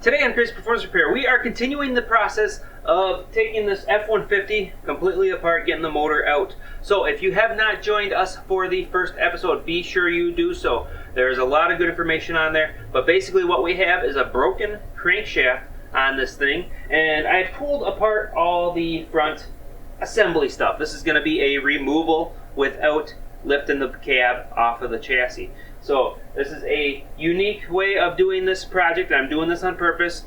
Today on Crazed Performance Repair, we are continuing the process of taking this F150 completely apart, getting the motor out. So if you have not joined us for the first episode, be sure you do so. There's a lot of good information on there, but basically what we have is a broken crankshaft on this thing, and I had pulled apart all the front assembly stuff. This is going to be a removal without lifting the cab off of the chassis. So this is a unique way of doing this project. I'm doing this on purpose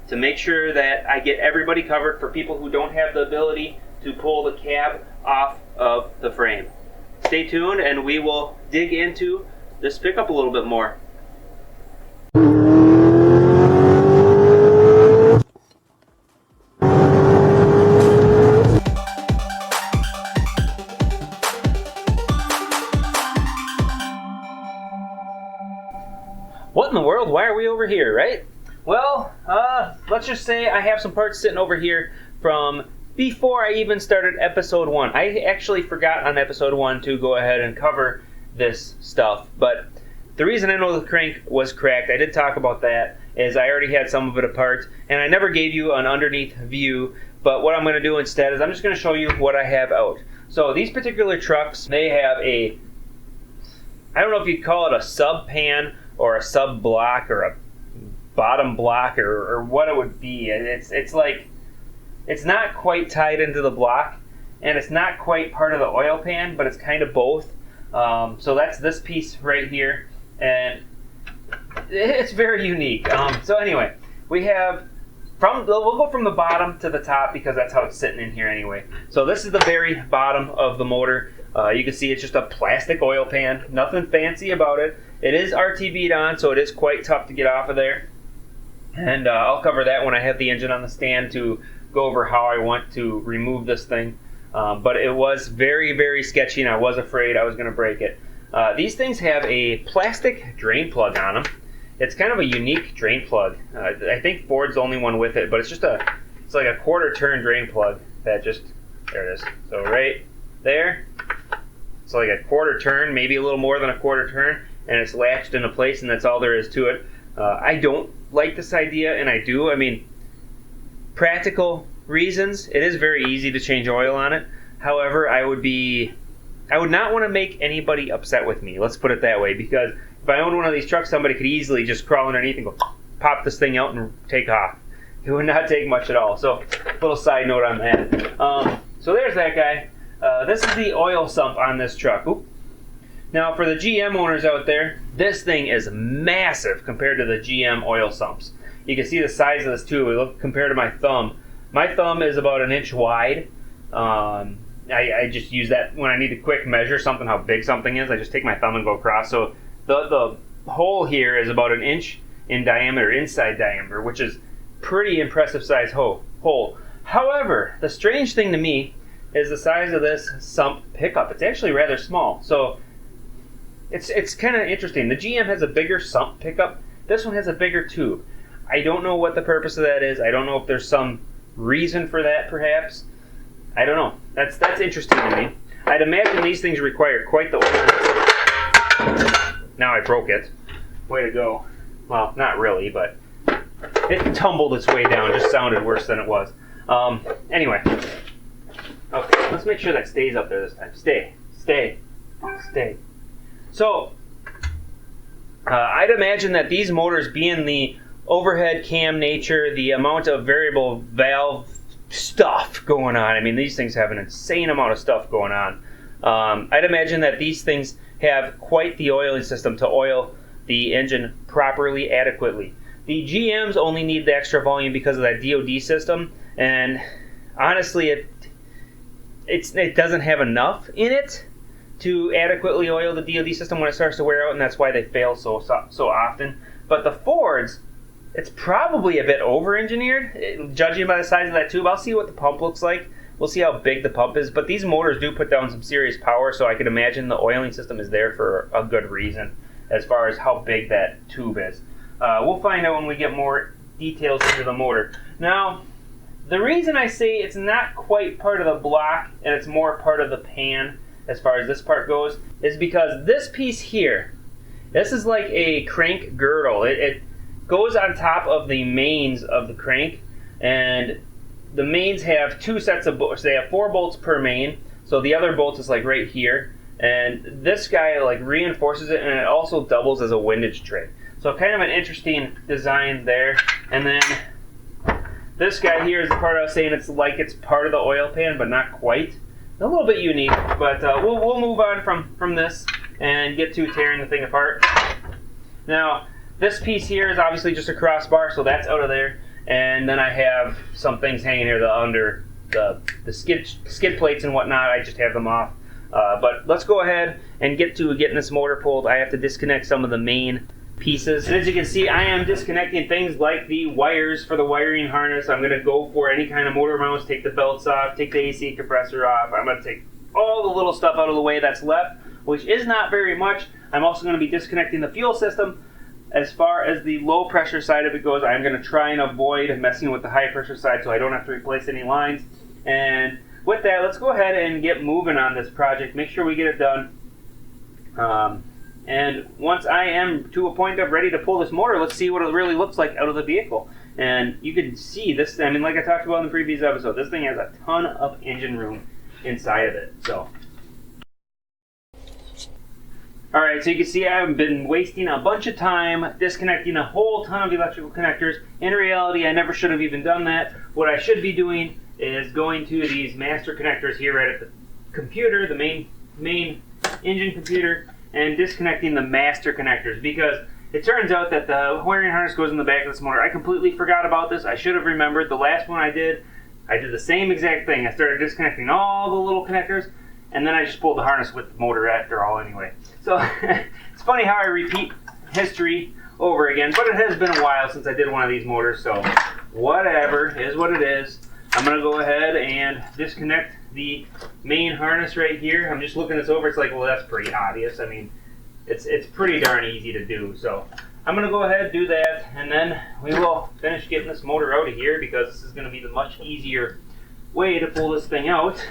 to make sure that I get everybody covered for people who don't have the ability to pull the cab off of the frame. Stay tuned and we will dig into this pickup a little bit more. What in the world? Why are we over here, right? Well, let's just say I have some parts sitting over here from before I even started episode 1. I actually forgot on episode 1 to go ahead and cover this stuff, but the reason I know the crank was cracked, I did talk about that, is I already had some of it apart, and I never gave you an underneath view, but what I'm going to do instead is I'm just going to show you what I have out. So these particular trucks, they have a, I don't know if you'd call it a sub pan, or a sub block, or a bottom block, or what it would be. It's like, it's not quite tied into the block, and it's not quite part of the oil pan, but it's kind of both. So that's this piece right here, and it's very unique. So anyway, we have, we'll go from the bottom to the top because that's how it's sitting in here anyway. So this is the very bottom of the motor. You can see it's just a plastic oil pan, nothing fancy about it. It is RTV'd on, so it is quite tough to get off of there. And I'll cover that when I have the engine on the stand to go over how I want to remove this thing. But it was very, very sketchy, and I was afraid I was going to break it. These things have a plastic drain plug on them. It's kind of a unique drain plug. I think Ford's the only one with it, but it's just it's like a quarter turn drain plug that just, there it is. So right there, it's like a quarter turn, maybe a little more than a quarter turn, and it's latched into place, and that's all there is to it. I don't like this idea, and I do. I mean, practical reasons, it is very easy to change oil on it. However, I would not want to make anybody upset with me, let's put it that way, because if I owned one of these trucks, somebody could easily just crawl underneath and go pop this thing out and take off. It would not take much at all. So, little side note on that. So there's that guy. This is the oil sump on this truck. Oop. Now, for the GM owners out there, this thing is massive compared to the GM oil sumps. You can see the size of this too. We look compared to my thumb. My thumb is about an inch wide. I just use that when I need to quick measure something, how big something is. I just take my thumb and go across. So the hole here is about an inch in diameter, inside diameter, which is pretty impressive size hole. However, the strange thing to me is the size of this sump pickup. It's actually rather small. So it's kind of interesting. The GM has a bigger sump pickup. This one has a bigger tube. I don't know what the purpose of that is. I don't know if there's some reason for that, perhaps. I don't know. That's interesting to me. I'd imagine these things require quite the oil. Now I broke it. Way to go. Well, not really, but it tumbled its way down. It just sounded worse than it was. Anyway. Okay, let's make sure that stays up there this time. Stay. So, I'd imagine that these motors, being the overhead cam nature, the amount of variable valve stuff going on, I mean, these things have an insane amount of stuff going on. I'd imagine that these things have quite the oiling system to oil the engine properly, adequately. The GMs only need the extra volume because of that DOD system, and honestly, it doesn't have enough in it to adequately oil the DOD system when it starts to wear out, and that's why they fail so often. But the Fords, it's probably a bit over-engineered, judging by the size of that tube. I'll see what the pump looks like. We'll see how big the pump is, but these motors do put down some serious power, so I could imagine the oiling system is there for a good reason as far as how big that tube is. We'll find out when we get more details into the motor. Now, the reason I say it's not quite part of the block and it's more part of the pan as far as this part goes is because this piece here, this is like a crank girdle. goes on top of the mains of the crank, and the mains have two sets of bolts. They have 4 bolts per main, so the other bolt is like right here, and this guy like reinforces it, and it also doubles as a windage tray. So kind of an interesting design there. And then this guy here is the part I was saying, it's like it's part of the oil pan, but not quite. A little bit unique, but we'll move on from this and get to tearing the thing apart. Now, this piece here is obviously just a crossbar, so that's out of there. And then I have some things hanging here under the skid plates and whatnot. I just have them off. But let's go ahead and get to getting this motor pulled. I have to disconnect some of the main pieces. And as you can see, I am disconnecting things like the wires for the wiring harness. I'm going to go for any kind of motor mounts, take the belts off, take the AC compressor off. I'm going to take all the little stuff out of the way that's left, which is not very much. I'm also going to be disconnecting the fuel system. As far as the low pressure side of it goes, I'm going to try and avoid messing with the high pressure side so I don't have to replace any lines. And with that, let's go ahead and get moving on this project. Make sure we get it done. And once I am to a point of ready to pull this motor, let's see what it really looks like out of the vehicle. And you can see this, I mean, like I talked about in the previous episode, this thing has a ton of engine room inside of it. So, alright, so you can see I've been wasting a bunch of time disconnecting a whole ton of electrical connectors. In reality, I never should have even done that. What I should be doing is going to these master connectors here right at the computer, the main engine computer, and disconnecting the master connectors, because it turns out that the wiring harness goes in the back of this motor. I completely forgot about this. I should have remembered. The last one I did the same exact thing. I started disconnecting all the little connectors, and then I just pulled the harness with the motor after all anyway. So it's funny how I repeat history over again, but it has been a while since I did one of these motors, so whatever, is what it is. I'm going to go ahead and disconnect the main harness right here. I'm just looking this over. It's like, well, that's pretty obvious. I mean, it's pretty darn easy to do. So I'm going to go ahead and do that, and then we will finish getting this motor out of here, because this is going to be the much easier way to pull this thing out,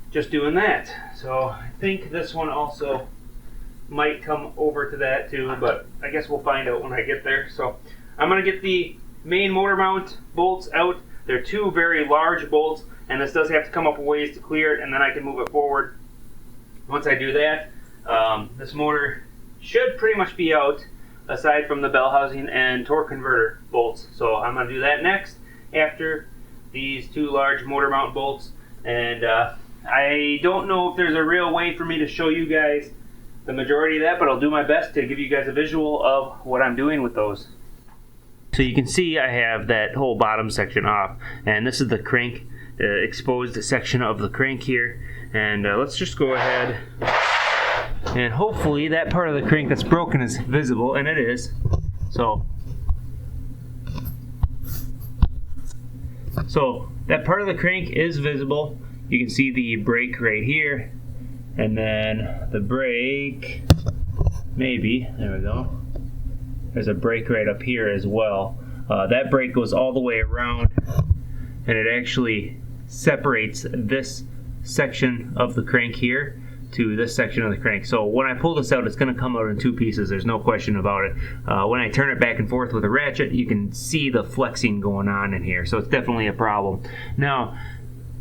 just doing that. So I think this one also might come over to that too, but I guess we'll find out when I get there. So I'm going to get the main motor mount bolts out. They're 2 very large bolts, and this does have to come up a ways to clear it, and then I can move it forward. Once I do that, this motor should pretty much be out, aside from the bell housing and torque converter bolts. So I'm going to do that next, after these 2 large motor mount bolts. And I don't know if there's a real way for me to show you guys the majority of that, but I'll do my best to give you guys a visual of what I'm doing with those. So you can see I have that whole bottom section off, and this is the crank, exposed section of the crank here. And let's just go ahead, and hopefully that part of the crank that's broken is visible, and it is. So that part of the crank is visible. You can see the brake right here, and then the brake, maybe, there we go. There's a brake right up here as well. That brake goes all the way around, and it actually separates this section of the crank here to this section of the crank. So when I pull this out, it's going to come out in 2 pieces. There's no question about it. When I turn it back and forth with a ratchet, you can see the flexing going on in here. So it's definitely a problem. Now,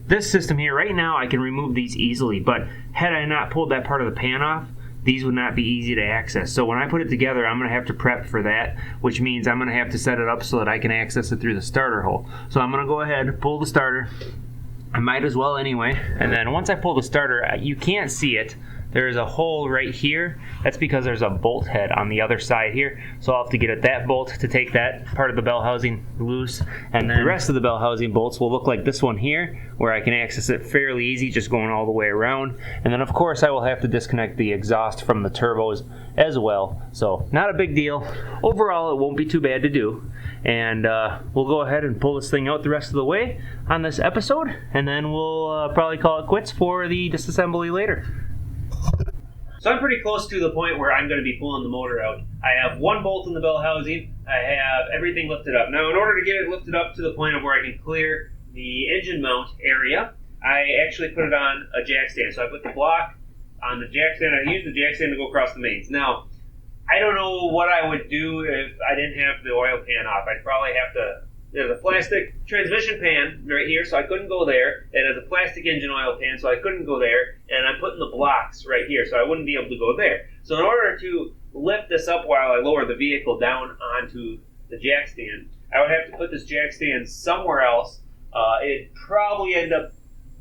this system here, right now, I can remove these easily, but had I not pulled that part of the pan off, these would not be easy to access. So when I put it together, I'm going to have to prep for that, which means I'm going to have to set it up so that I can access it through the starter hole. So I'm going to go ahead and pull the starter. I might as well anyway. And then once I pull the starter, you can't see it. There's a hole right here. That's because there's a bolt head on the other side here. So I'll have to get at that bolt to take that part of the bell housing loose. And then the rest of the bell housing bolts will look like this one here, where I can access it fairly easy, just going all the way around. And then of course I will have to disconnect the exhaust from the turbos as well. So not a big deal. Overall, it won't be too bad to do. And we'll go ahead and pull this thing out the rest of the way on this episode, and then we'll probably call it quits for the disassembly later. So I'm pretty close to the point where I'm going to be pulling the motor out. I have 1 bolt in the bell housing. I have everything lifted up. Now, in order to get it lifted up to the point of where I can clear the engine mount area, I actually put it on a jack stand. So I put the block on the jack stand. I use the jack stand to go across the mains. Now, I don't know what I would do if I didn't have the oil pan off. I'd probably have to. There's a plastic transmission pan right here, so I couldn't go there. And there's a plastic engine oil pan, so I couldn't go there. And I'm putting the blocks right here, so I wouldn't be able to go there. So in order to lift this up while I lower the vehicle down onto the jack stand, I would have to put this jack stand somewhere else. It'd probably end up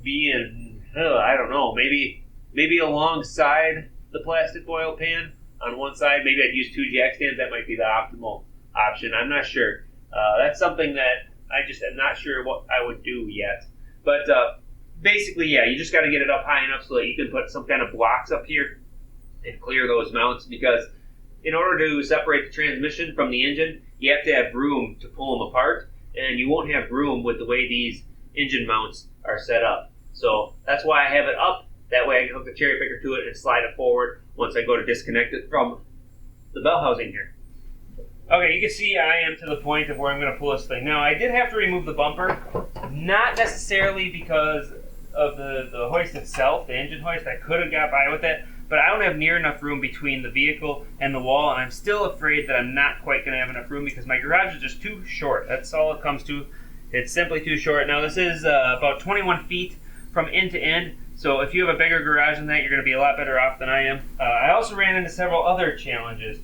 being, I don't know, maybe alongside the plastic oil pan on one side. Maybe I'd use 2 jack stands. That might be the optimal option. I'm not sure. That's something that I just am not sure what I would do yet. But basically, yeah, you just got to get it up high enough so that you can put some kind of blocks up here and clear those mounts, because in order to separate the transmission from the engine, you have to have room to pull them apart, and you won't have room with the way these engine mounts are set up. So that's why I have it up. That way I can hook the cherry picker to it and slide it forward once I go to disconnect it from the bell housing here. Okay, you can see I am to the point of where I'm going to pull this thing. Now, I did have to remove the bumper, not necessarily because of the hoist itself, the engine hoist. I could have got by with it, but I don't have near enough room between the vehicle and the wall, and I'm still afraid that I'm not quite going to have enough room because my garage is just too short. That's all it comes to. It's simply too short. Now, this is about 21 feet from end to end, so if you have a bigger garage than that, you're going to be a lot better off than I am. I also ran into several other challenges.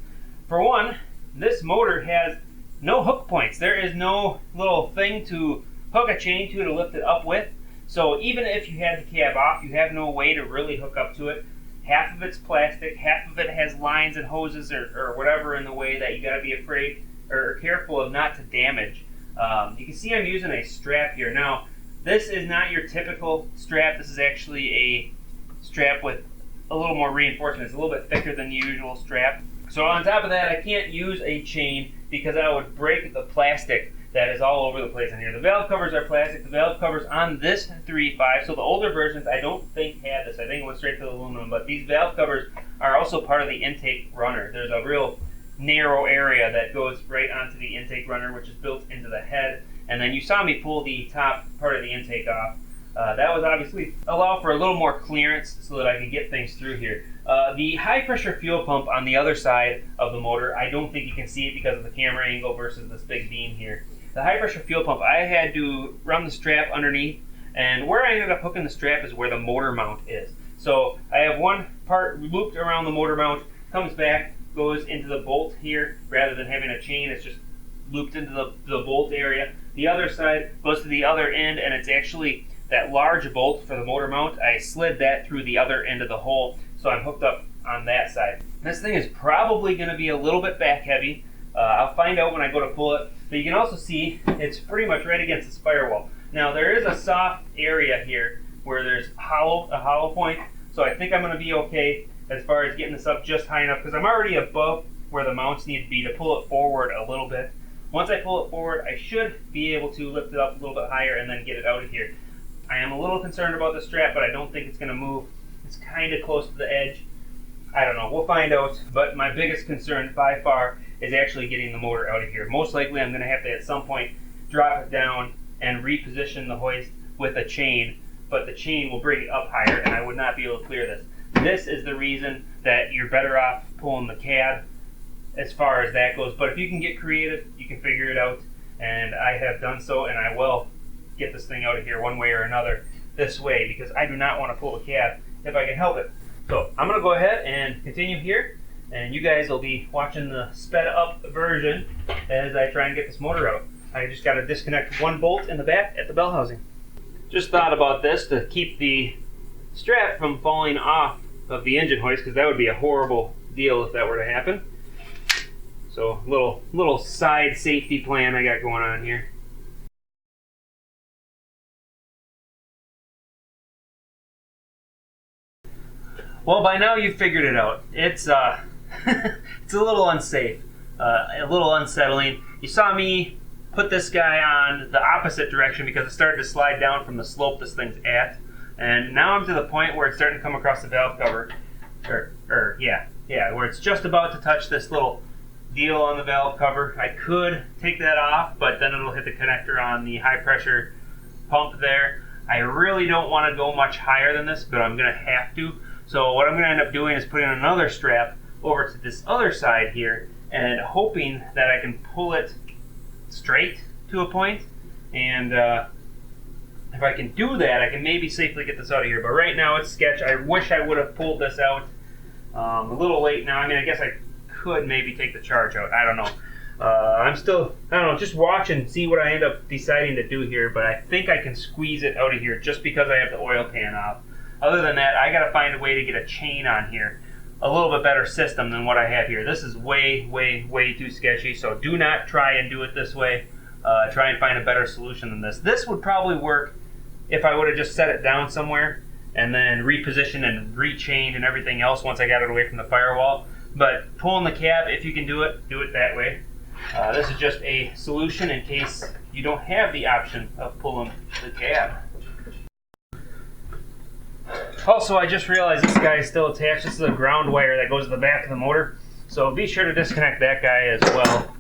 For one, this motor has no hook points. There is no little thing to hook a chain to lift it up with. So even if you had the cab off, you have no way to really hook up to it. Half of it's plastic, half of it has lines and hoses or whatever in the way that you got to be afraid or careful of not to damage. You can see I'm using a strap here. Now, this is not your typical strap. This is actually a strap with a little more reinforcement. It's a little bit thicker than the usual strap. So on top of that, I can't use a chain because I would break the plastic that is all over the place in here. The valve covers are plastic. The valve covers on this 3.5, so the older versions I don't think had this. I think it went straight to the aluminum, but these valve covers are also part of the intake runner. There's a real narrow area that goes right onto the intake runner, which is built into the head. And then you saw me pull the top part of the intake off. That was obviously allow for a little more clearance so that I could get things through here. The high pressure fuel pump on the other side of the motor, I don't think you can see it because of the camera angle versus this big beam here. The high pressure fuel pump, I had to run the strap underneath, and where I ended up hooking the strap is where the motor mount is. So I have one part looped around the motor mount, comes back, goes into the bolt here, rather than having a chain, it's just looped into the bolt area. The other side goes to the other end, and it's actually that large bolt for the motor mount. I slid that through the other end of the hole, so I'm hooked up on that side. This thing is probably going to be a little bit back heavy. I'll find out when I go to pull it, but you can also see it's pretty much right against this firewall. Now there is a soft area here where there's a hollow point, so I think I'm going to be okay as far as getting this up just high enough because I'm already above where the mounts need to be to pull it forward a little bit. Once I pull it forward, I should be able to lift it up a little bit higher and then get it out of here. I am a little concerned about the strap, but I don't think it's going to move. It's kind of close to the edge. I don't know. We'll find out. But my biggest concern by far is actually getting the motor out of here. Most likely I'm going to have to at some point drop it down and reposition the hoist with a chain, but the chain will bring it up higher and I would not be able to clear this. This is the reason that you're better off pulling the cab as far as that goes. But if you can get creative, you can figure it out. And I have done so, and I will get this thing out of here one way or another this way because I do not want to pull the cab if I can help it. So I'm going to go ahead and continue here, and you guys will be watching the sped up version as I try and get this motor out. I just got to disconnect one bolt in the back at the bell housing. Just thought about this to keep the strap from falling off of the engine hoist because that would be a horrible deal if that were to happen. So little side safety plan I got going on here. Well, by now you've figured it out. It's it's a little unsafe, a little unsettling. You saw me put this guy on the opposite direction because it started to slide down from the slope this thing's at, and now I'm to the point where it's starting to come across the valve cover, where it's just about to touch this little deal on the valve cover. I could take that off, but then it'll hit the connector on the high pressure pump there. I really don't want to go much higher than this, but I'm going to have to. So what I'm going to end up doing is putting another strap over to this other side here and hoping that I can pull it straight to a point. And if I can do that, I can maybe safely get this out of here. But right now it's sketch. I wish I would have pulled this out a little late now. I mean, I guess I could maybe take the charge out. I don't know. I'm still, I don't know, just watch and see what I end up deciding to do here. But I think I can squeeze it out of here just because I have the oil pan off. Other than that, I got to find a way to get a chain on here. A little bit better system than what I have here. This is way, way, way too sketchy. So do not try and do it this way. Try and find a better solution than this. This would probably work if I would have just set it down somewhere and then repositioned and rechained and everything else once I got it away from the firewall. But pulling the cab, if you can do it that way. This is just a solution in case you don't have the option of pulling the cab. Also, I just realized this guy is still attached. This is a ground wire that goes to the back of the motor. So be sure to disconnect that guy as well.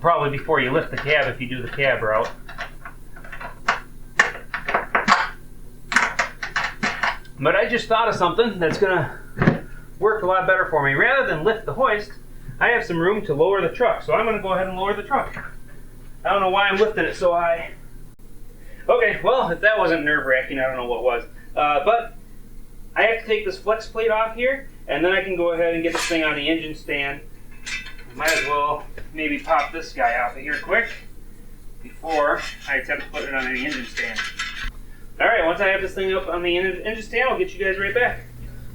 Probably before you lift the cab if you do the cab route. But I just thought of something that's going to work a lot better for me. Rather than lift the hoist, I have some room to lower the truck. So I'm going to go ahead and lower the truck. I don't know why I'm lifting it so high. Okay, well, if that wasn't nerve-wracking, I don't know what was. But I have to take this flex plate off here, and then I can go ahead and get this thing on the engine stand. I might as well maybe pop this guy off of here quick before I attempt to put it on the engine stand. Alright, once I have this thing up on the engine stand, I'll get you guys right back.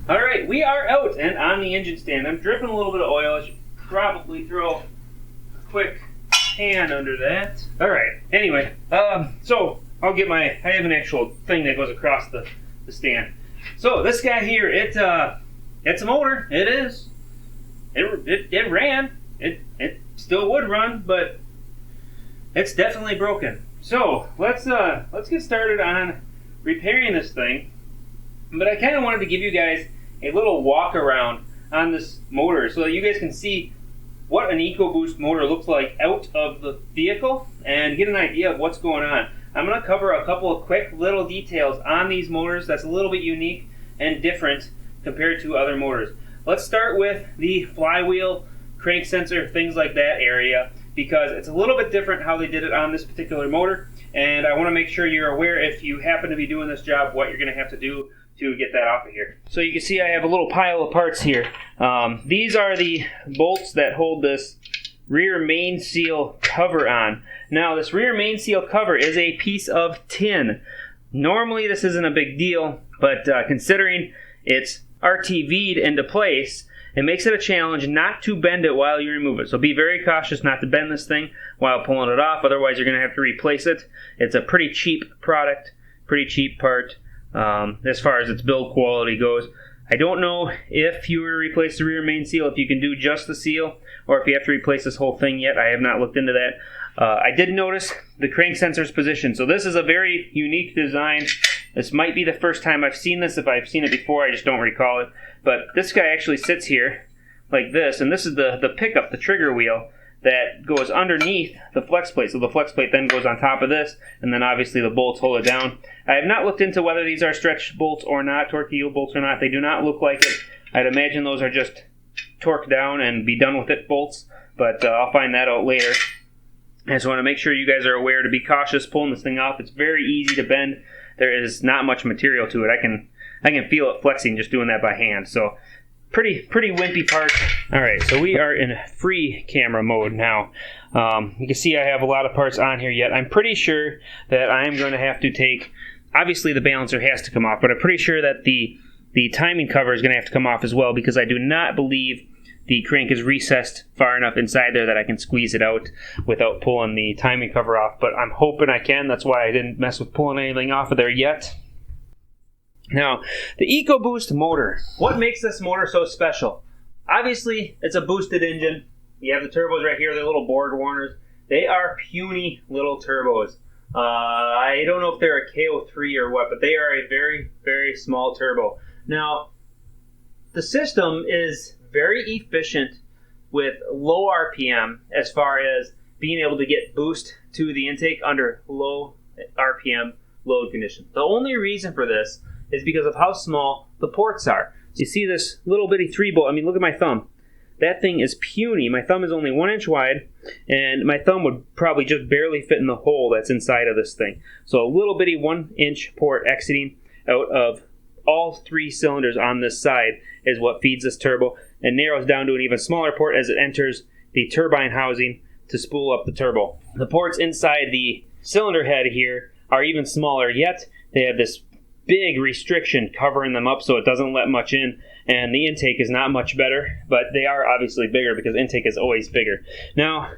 Alright, we are out and on the engine stand. I'm dripping a little bit of oil. I should probably throw a quick hand under that. Alright, anyway, so I'll get I have an actual thing that goes across the stand. So this guy here, it's a motor. It is. It ran. It still would run, but it's definitely broken. So let's get started on repairing this thing. But I kind of wanted to give you guys a little walk around on this motor so that you guys can see what an EcoBoost motor looks like out of the vehicle and get an idea of what's going on. I'm going to cover a couple of quick little details on these motors that's a little bit unique and different compared to other motors. Let's start with the flywheel, crank sensor, things like that area, because it's a little bit different how they did it on this particular motor, and I want to make sure you're aware if you happen to be doing this job what you're going to have to do to get that off of here. So you can see I have a little pile of parts here. These are the bolts that hold this rear main seal cover on. Now this rear main seal cover is a piece of tin. Normally this isn't a big deal, but considering it's RTV'd into place, it makes it a challenge not to bend it while you remove it. So be very cautious not to bend this thing while pulling it off, otherwise you're going to have to replace it. It's a pretty cheap product, pretty cheap part as far as its build quality goes. I don't know if you were to replace the rear main seal, if you can do just the seal, or if you have to replace this whole thing yet. I have not looked into that. I did notice the crank sensor's position. So this is a very unique design. This might be the first time I've seen this. If I've seen it before, I just don't recall it. But this guy actually sits here like this, and this is the pickup, the trigger wheel, that goes underneath the flex plate. So the flex plate then goes on top of this, and then obviously the bolts hold it down. I have not looked into whether these are stretch bolts or not, torque bolts or not. They do not look like it. I'd imagine those are just torque down and be done with it bolts, but I'll find that out later. I just want to make sure you guys are aware to be cautious pulling this thing off. It's very easy to bend. There is not much material to it. I can feel it flexing just doing that by hand. So pretty wimpy part. All right, so we are in free camera mode now. You can see I have a lot of parts on here yet. I'm pretty sure that I am going to have to take, obviously the balancer has to come off, but I'm pretty sure that the timing cover is going to have to come off as well, because I do not believe the crank is recessed far enough inside there that I can squeeze it out without pulling the timing cover off. But I'm hoping I can. That's why I didn't mess with pulling anything off of there yet. Now, the EcoBoost motor. What makes this motor so special? Obviously, it's a boosted engine. You have the turbos right here, the little board warners. They are puny little turbos. I don't know if they're a KO3 or what, but they are a very, very small turbo. Now, the system is very efficient with low RPM as far as being able to get boost to the intake under low RPM load conditions. The only reason for this is because of how small the ports are. You see this little bitty 3-bolt. I mean, look at my thumb. That thing is puny. My thumb is only 1 inch wide, and my thumb would probably just barely fit in the hole that's inside of this thing. So a little bitty 1 inch port exiting out of all 3 cylinders on this side is what feeds this turbo, and narrows down to an even smaller port as it enters the turbine housing to spool up the turbo. The ports inside the cylinder head here are even smaller, yet they have this big restriction covering them up so it doesn't let much in, and the intake is not much better, but they are obviously bigger because intake is always bigger. Now,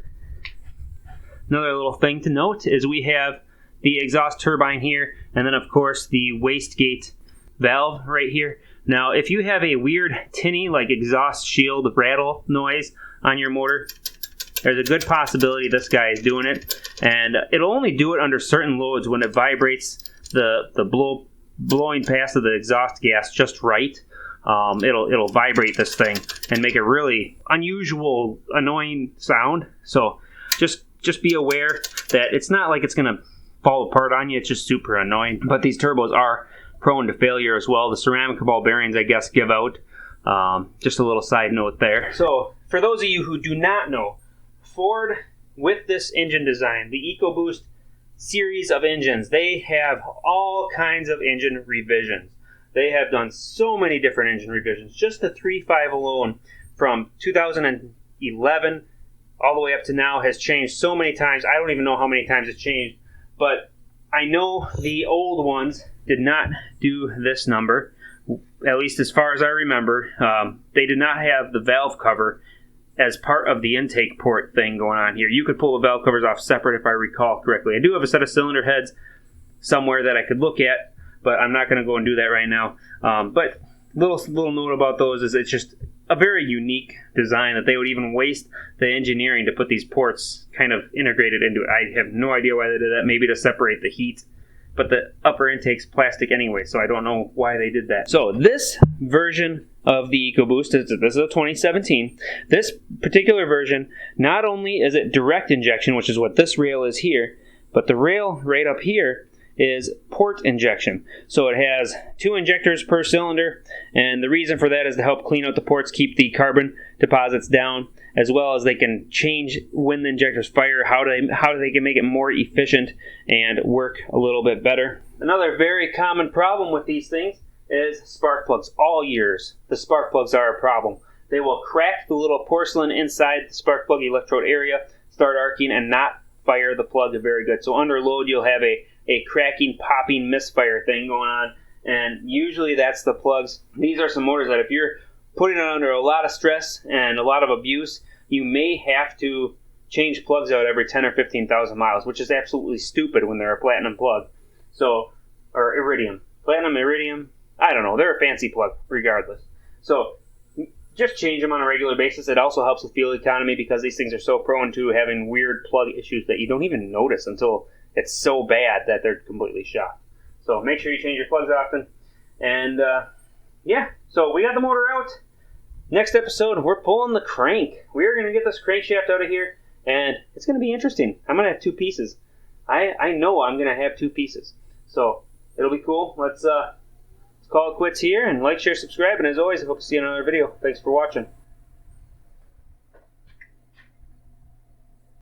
another little thing to note is we have the exhaust turbine here, and then of course the wastegate valve right here. Now, if you have a weird tinny like exhaust shield rattle noise on your motor, there's a good possibility this guy is doing it, and it'll only do it under certain loads when it vibrates the blowing past of the exhaust gas just right. It'll vibrate this thing and make a really unusual, annoying sound. So just be aware that it's not like it's gonna fall apart on you. It's just super annoying. But these turbos are prone to failure as well. The ceramic ball bearings, I guess, give out. Just a little side note there. So for those of you who do not know, Ford, with this engine design, the EcoBoost series of engines, they have all kinds of engine revisions. They have done so many different engine revisions. Just the 3.5 alone from 2011 all the way up to now has changed so many times. I don't even know how many times it's changed, but I know the old ones did not do this number, at least as far as I remember. They did not have the valve cover as part of the intake port thing going on here. You could pull the valve covers off separate if I recall correctly. I do have a set of cylinder heads somewhere that I could look at, but I'm not going to go and do that right now. But little note about those is it's just a very unique design that they would even waste the engineering to put these ports kind of integrated into it. I have no idea why they did that. Maybe to separate the heat. But the upper intake's plastic anyway, so I don't know why they did that. So this version of the EcoBoost, this is a 2017. This particular version, not only is it direct injection, which is what this rail is here, but the rail right up here is port injection. So it has 2 injectors per cylinder, and the reason for that is to help clean out the ports, keep the carbon deposits down, as well as they can change when the injectors fire, how they can make it more efficient and work a little bit better. Another very common problem with these things is spark plugs. All years, the spark plugs are a problem. They will crack the little porcelain inside the spark plug electrode area, start arcing, and not fire the plug very good. So under load, you'll have a cracking, popping, misfire thing going on, and usually that's the plugs. These are some motors that if you're putting it under a lot of stress and a lot of abuse, you may have to change plugs out every 10 or 15,000 miles, which is absolutely stupid when they're a platinum plug. So, or iridium. Platinum, iridium, I don't know. They're a fancy plug, regardless. So, just change them on a regular basis. It also helps with fuel economy because these things are so prone to having weird plug issues that you don't even notice until it's so bad that they're completely shot. So make sure you change your plugs often. And yeah, so we got the motor out. Next episode, we're pulling the crank. We're going to get this crankshaft out of here, and it's going to be interesting. I'm going to have 2 pieces. I know I'm going to have 2 pieces. So it'll be cool. Let's call it quits here, and like, share, subscribe. And as always, I hope to see you in another video. Thanks for watching.